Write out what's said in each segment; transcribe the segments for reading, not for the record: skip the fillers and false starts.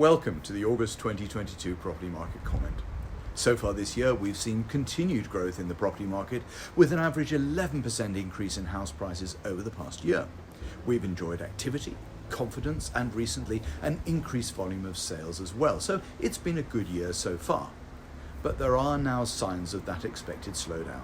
Welcome to the August 2022 property market comment. So far this year, we've seen continued growth in the property market with an average 11% increase in house prices over the past year. We've enjoyed activity, confidence, and recently an increased volume of sales as well. So it's been a good year so far. But there are now signs of that expected slowdown.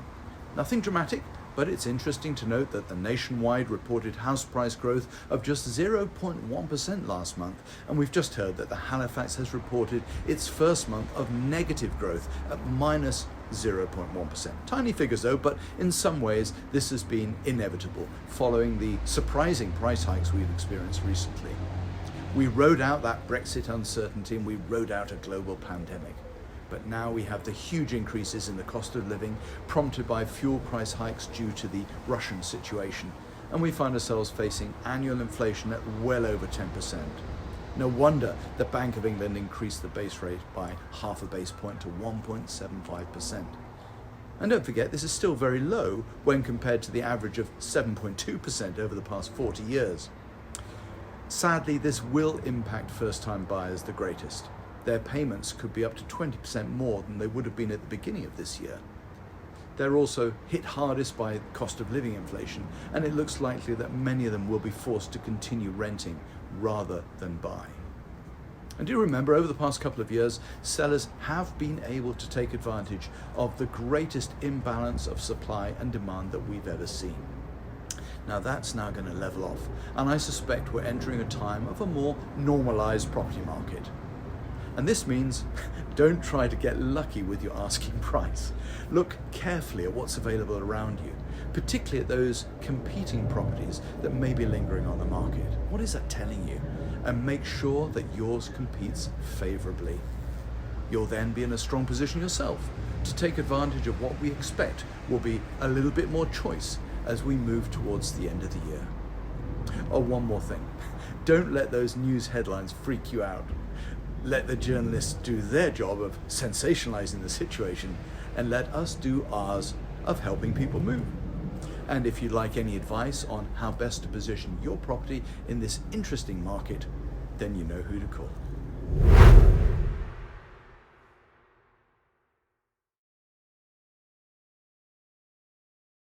Nothing dramatic, but it's interesting to note that the nationwide reported house price growth of just 0.1% last month, and we've just heard that the Halifax has reported its first month of negative growth at minus 0.1%. Tiny figures though, but in some ways this has been inevitable following the surprising price hikes we've experienced recently. We rode out that Brexit uncertainty and we rode out a global pandemic. But now we have the huge increases in the cost of living prompted by fuel price hikes due to the Russian situation. And we find ourselves facing annual inflation at well over 10%. No wonder the Bank of England increased the base rate by half a base point to 1.75%. And don't forget, this is still very low when compared to the average of 7.2% over the past 40 years. Sadly, this will impact first-time buyers the greatest. Their payments could be up to 20% more than they would have been at the beginning of this year. They're also hit hardest by cost of living inflation, and it looks likely that many of them will be forced to continue renting rather than buy. And do remember, over the past couple of years, sellers have been able to take advantage of the greatest imbalance of supply and demand that we've ever seen. Now that's now going to level off, and I suspect we're entering a time of a more normalised property market. And this means don't try to get lucky with your asking price. Look carefully at what's available around you, particularly at those competing properties that may be lingering on the market. What is that telling you? And make sure that yours competes favourably. You'll then be in a strong position yourself to take advantage of what we expect will be a little bit more choice as we move towards the end of the year. Oh, one more thing. Don't let those news headlines freak you out. Let the journalists do their job of sensationalizing the situation, and let us do ours of helping people move. And if you'd like any advice on how best to position your property in this interesting market, then you know who to call.